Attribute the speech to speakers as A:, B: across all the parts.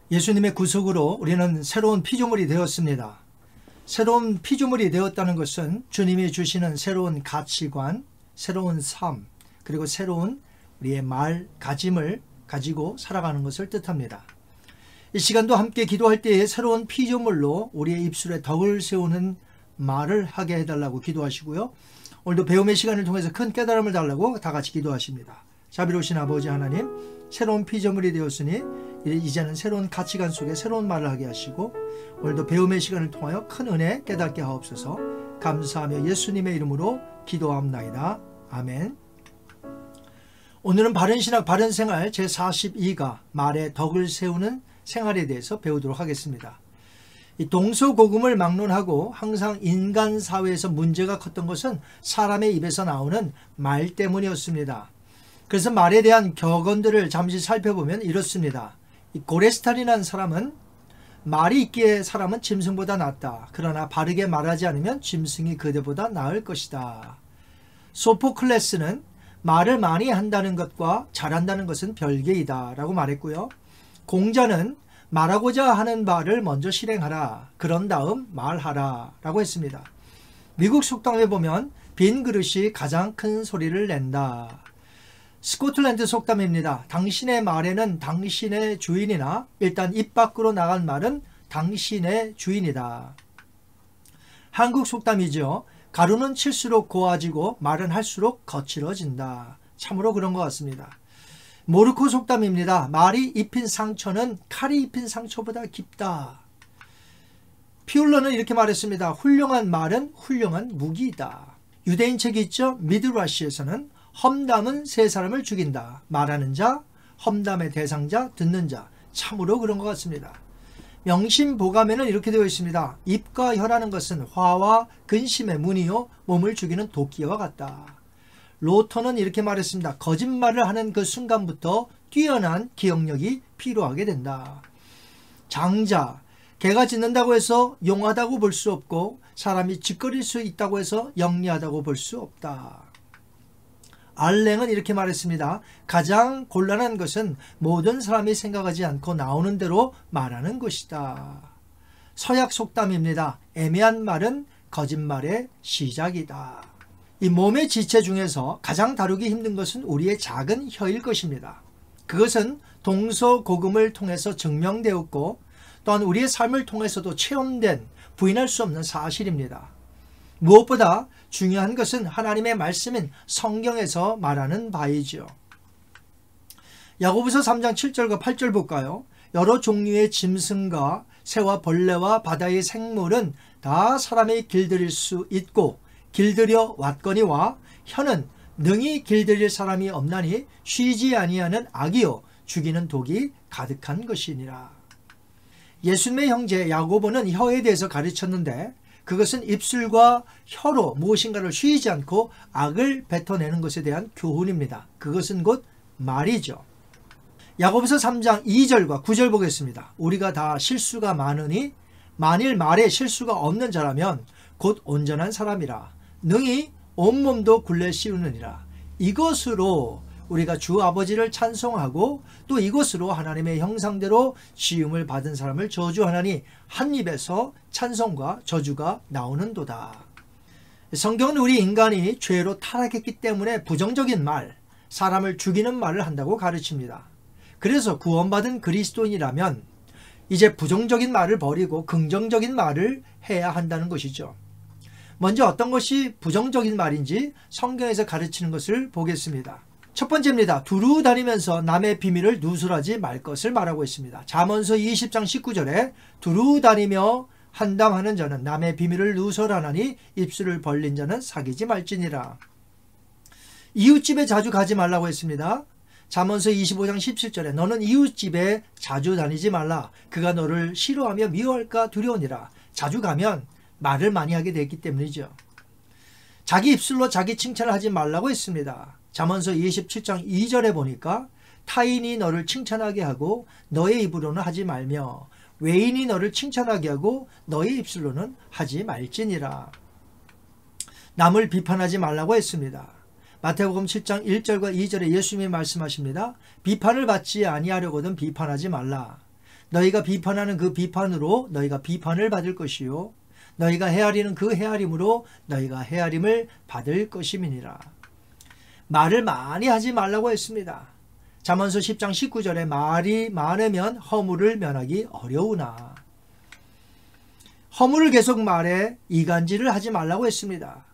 A: 예수님의 구속으로 우리는 새로운 피조물이 되었습니다. 새로운 피조물이 되었다는 것은 주님이 주시는 새로운 가치관, 새로운 삶, 그리고 새로운 우리의 마음가짐을 가지고 살아가는 것을 뜻합니다. 이 시간도 함께 기도할 때에 새로운 피조물로 우리의 입술에 덕을 세우는 말을 하게 해달라고 기도하시고요. 오늘도 배움의 시간을 통해서 큰 깨달음을 달라고 다 같이 기도하십니다. 자비로우신 아버지 하나님, 새로운 피조물이 되었으니 이제는 새로운 가치관 속에 새로운 말을 하게 하시고 오늘도 배움의 시간을 통하여 큰 은혜 깨닫게 하옵소서. 감사하며 예수님의 이름으로 기도합나이다. 아멘. 오늘은 바른신학 바른생활 제42가 말에 덕을 세우는 생활에 대해서 배우도록 하겠습니다. 이 동서고금을 막론하고 항상 인간 사회에서 문제가 컸던 것은 사람의 입에서 나오는 말 때문이었습니다. 그래서 말에 대한 격언들을 잠시 살펴보면 이렇습니다. 이 고레스탈이라는 사람은 말이 있기에 사람은 짐승보다 낫다. 그러나 바르게 말하지 않으면 짐승이 그대보다 나을 것이다. 소포클레스는 말을 많이 한다는 것과 잘한다는 것은 별개이다 라고 말했고요. 공자는 말하고자 하는 바를 먼저 실행하라. 그런 다음 말하라 라고 했습니다. 미국 속담에 보면 빈 그릇이 가장 큰 소리를 낸다. 스코틀랜드 속담입니다. 당신의 말에는 당신의 주인이나 일단 입 밖으로 나간 말은 당신의 주인이다. 한국 속담이죠. 가루는 칠수록 고와지고 말은 할수록 거칠어진다. 참으로 그런 것 같습니다. 모르코 속담입니다. 말이 입힌 상처는 칼이 입힌 상처보다 깊다. 피울러는 이렇게 말했습니다. 훌륭한 말은 훌륭한 무기이다. 유대인 책이 있죠. 미드라시에서는 험담은 세 사람을 죽인다. 말하는 자, 험담의 대상자, 듣는 자. 참으로 그런 것 같습니다. 명심보감에는 이렇게 되어 있습니다. 입과 혀라는 것은 화와 근심의 문이요 몸을 죽이는 도끼와 같다. 로터는 이렇게 말했습니다. 거짓말을 하는 그 순간부터 뛰어난 기억력이 필요하게 된다. 장자, 개가 짖는다고 해서 용하다고 볼 수 없고 사람이 짓거릴 수 있다고 해서 영리하다고 볼 수 없다. 알랭은 이렇게 말했습니다. 가장 곤란한 것은 모든 사람이 생각하지 않고 나오는 대로 말하는 것이다. 서약 속담입니다. 애매한 말은 거짓말의 시작이다. 이 몸의 지체 중에서 가장 다루기 힘든 것은 우리의 작은 혀일 것입니다. 그것은 동서고금을 통해서 증명되었고 또한 우리의 삶을 통해서도 체험된 부인할 수 없는 사실입니다. 무엇보다 중요한 것은 하나님의 말씀인 성경에서 말하는 바이죠. 야고보서 3장 7절과 8절 볼까요? 여러 종류의 짐승과 새와 벌레와 바다의 생물은 다 사람이 길들일 수 있고 길들여 왔거니와 혀는 능히 길들일 사람이 없나니 쉬지 아니하는 악이요 죽이는 독이 가득한 것이니라. 예수님의 형제 야고보는 혀에 대해서 가르쳤는데 그것은 입술과 혀로 무엇인가를 쉬지 않고 악을 뱉어내는 것에 대한 교훈입니다. 그것은 곧 말이죠. 야고보서 3장 2절과 9절 보겠습니다. 우리가 다 실수가 많으니 만일 말에 실수가 없는 자라면 곧 온전한 사람이라 능히 온몸도 굴레 씌우느니라. 이것으로 우리가 주 아버지를 찬송하고 또 이것으로 하나님의 형상대로 지음을 받은 사람을 저주하나니 한 입에서 찬송과 저주가 나오는도다. 성경은 우리 인간이 죄로 타락했기 때문에 부정적인 말, 사람을 죽이는 말을 한다고 가르칩니다. 그래서 구원받은 그리스도인이라면 이제 부정적인 말을 버리고 긍정적인 말을 해야 한다는 것이죠. 먼저 어떤 것이 부정적인 말인지 성경에서 가르치는 것을 보겠습니다. 첫 번째입니다. 두루 다니면서 남의 비밀을 누설하지 말 것을 말하고 있습니다. 잠언서 20장 19절에 두루 다니며 한담하는 자는 남의 비밀을 누설하나니 입술을 벌린 자는 사귀지 말지니라. 이웃집에 자주 가지 말라고 했습니다. 잠언서 25장 17절에 너는 이웃집에 자주 다니지 말라. 그가 너를 싫어하며 미워할까 두려우니라. 자주 가면 말을 많이 하게 됐기 때문이죠. 자기 입술로 자기 칭찬을 하지 말라고 했습니다. 잠언서 27장 2절에 보니까 타인이 너를 칭찬하게 하고 너의 입으로는 하지 말며 외인이 너를 칭찬하게 하고 너의 입술로는 하지 말지니라. 남을 비판하지 말라고 했습니다. 마태복음 7장 1절과 2절에 예수님이 말씀하십니다. 비판을 받지 아니하려거든 비판하지 말라. 너희가 비판하는 그 비판으로 너희가 비판을 받을 것이요 너희가 헤아리는 그 헤아림으로 너희가 헤아림을 받을 것임이니라. 말을 많이 하지 말라고 했습니다. 잠언서 10장 19절에 말이 많으면 허물을 면하기 어려우나, 허물을 계속 말해 이간질을 하지 말라고 했습니다.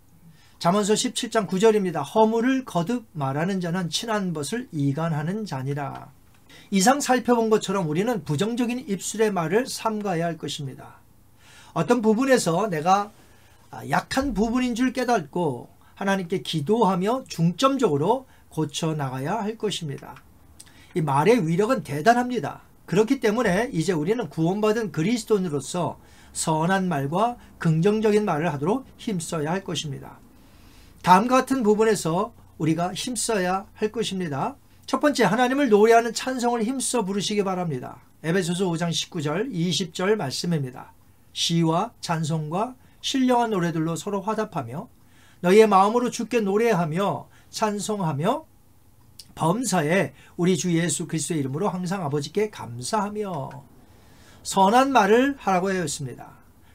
A: 잠언서 17장 9절입니다. 허물을 거듭 말하는 자는 친한 것을 이간하는 자니라. 이상 살펴본 것처럼 우리는 부정적인 입술의 말을 삼가야 할 것입니다. 어떤 부분에서 내가 약한 부분인 줄 깨닫고 하나님께 기도하며 중점적으로 고쳐나가야 할 것입니다. 이 말의 위력은 대단합니다. 그렇기 때문에 이제 우리는 구원받은 그리스도인으로서 선한 말과 긍정적인 말을 하도록 힘써야 할 것입니다. 다음과 같은 부분에서 우리가 힘써야 할 것입니다. 첫 번째, 하나님을 노래하는 찬송을 힘써 부르시기 바랍니다. 에베소서 5장 19절 20절 말씀입니다. 시와 찬송과 신령한 노래들로 서로 화답하며 너희의 마음으로 주께 노래하며 찬송하며 범사에 우리 주 예수 그리스도의 이름으로 항상 아버지께 감사하며 선한 말을 하라고 하였습니다.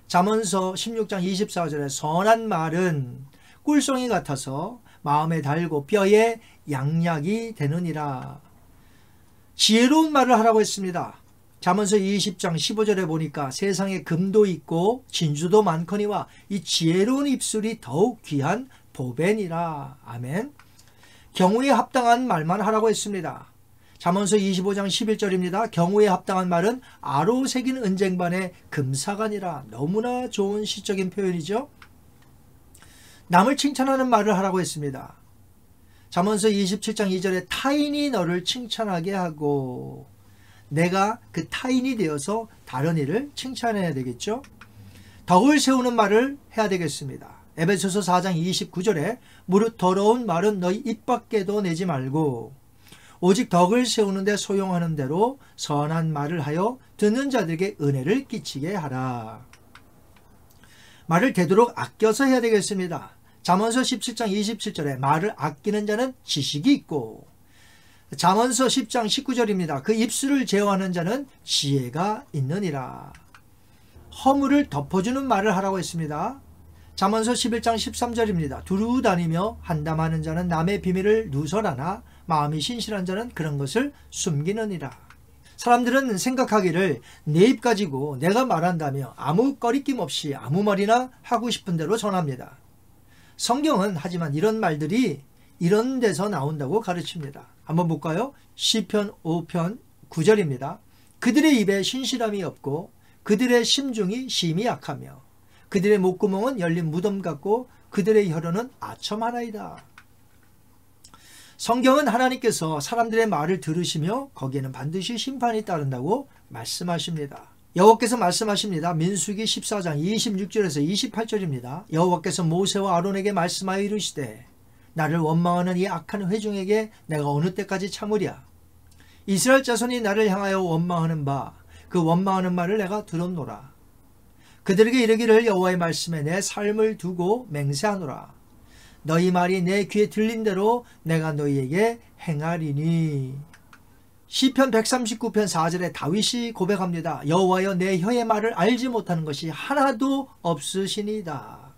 A: 잠언서 16장 24절에 선한 말은 꿀송이 같아서 마음에 달고 뼈에 양약이 되느니라. 지혜로운 말을 하라고 했습니다. 잠언서 20장 15절에 보니까 세상에 금도 있고 진주도 많거니와 이 지혜로운 입술이 더욱 귀한 보배니라. 아멘. 경우에 합당한 말만 하라고 했습니다. 잠언서 25장 11절입니다. 경우에 합당한 말은 아로 새긴 은쟁반의 금사간이라. 너무나 좋은 시적인 표현이죠. 남을 칭찬하는 말을 하라고 했습니다. 잠언서 27장 2절에 타인이 너를 칭찬하게 하고, 내가 그 타인이 되어서 다른 이를 칭찬해야 되겠죠. 덕을 세우는 말을 해야 되겠습니다. 에베소서 4장 29절에 무릇 더러운 말은 너희 입 밖에도 내지 말고 오직 덕을 세우는 데 소용하는 대로 선한 말을 하여 듣는 자들에게 은혜를 끼치게 하라. 말을 되도록 아껴서 해야 되겠습니다. 잠언서 17장 27절에 말을 아끼는 자는 지식이 있고, 잠언서 10장 19절입니다. 그 입술을 제어하는 자는 지혜가 있느니라. 허물을 덮어주는 말을 하라고 했습니다. 잠언서 11장 13절입니다. 두루 다니며 한담하는 자는 남의 비밀을 누설하나 마음이 신실한 자는 그런 것을 숨기느니라. 사람들은 생각하기를 내 입 가지고 내가 말한다며 아무 꺼리낌 없이 아무 말이나 하고 싶은 대로 전합니다. 성경은 하지만 이런 말들이 이런 데서 나온다고 가르칩니다. 한번 볼까요? 시편 5편 9절입니다. 그들의 입에 신실함이 없고 그들의 심중이 심히 약하며 그들의 목구멍은 열린 무덤 같고 그들의 혀로는 아첨하나이다. 성경은 하나님께서 사람들의 말을 들으시며 거기에는 반드시 심판이 따른다고 말씀하십니다. 여호와께서 말씀하십니다. 민수기 14장 26절에서 28절입니다. 여호와께서 모세와 아론에게 말씀하여 이르시되 나를 원망하는 이 악한 회중에게 내가 어느 때까지 참으랴. 이스라엘 자손이 나를 향하여 원망하는 바 그 원망하는 말을 내가 들었노라. 그들에게 이르기를 여호와의 말씀에 내 삶을 두고 맹세하노라. 너희 말이 내 귀에 들린 대로 내가 너희에게 행하리니. 시편 139편 4절에 다윗이 고백합니다. 여호와여 내 혀의 말을 알지 못하는 것이 하나도 없으시니이다.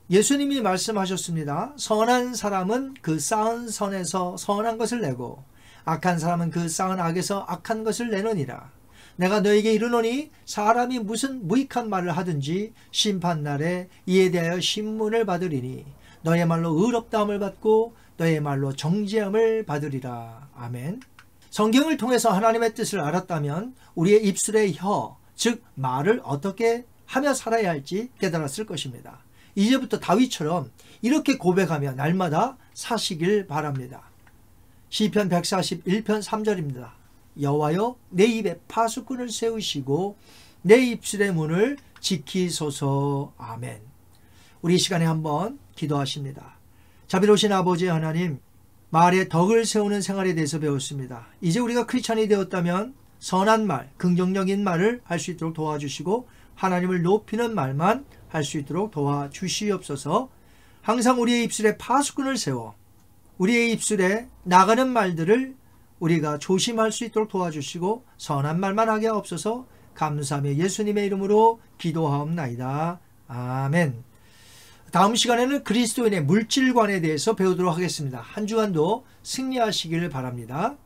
A: 예수님이 말씀하셨습니다. 선한 사람은 그 쌓은 선에서 선한 것을 내고 악한 사람은 그 쌓은 악에서 악한 것을 내느니라. 내가 너에게 이르노니 사람이 무슨 무익한 말을 하든지 심판날에 이에 대하여 신문을 받으리니 너의 말로 의롭다함을 받고 너의 말로 정죄함을 받으리라. 아멘. 성경을 통해서 하나님의 뜻을 알았다면 우리의 입술의 혀, 즉 말을 어떻게 하며 살아야 할지 깨달았을 것입니다. 이제부터 다윗처럼 이렇게 고백하며 날마다 사시길 바랍니다. 시편 141편 3절입니다. 여호와여 내 입에 파수꾼을 세우시고 내 입술의 문을 지키소서. 아멘. 우리 이 시간에 한번 기도하십니다. 자비로우신 아버지 하나님, 말에 덕을 세우는 생활에 대해서 배웠습니다. 이제 우리가 크리스찬이 되었다면 선한 말, 긍정적인 말을 할 수 있도록 도와주시고 하나님을 높이는 말만 할 수 있도록 도와주시옵소서. 항상 우리의 입술에 파수꾼을 세워 우리의 입술에 나가는 말들을 우리가 조심할 수 있도록 도와주시고 선한 말만 하게 하옵소서. 감사하며 예수님의 이름으로 기도하옵나이다. 아멘. 다음 시간에는 그리스도인의 물질관에 대해서 배우도록 하겠습니다. 한 주간도 승리하시길 바랍니다.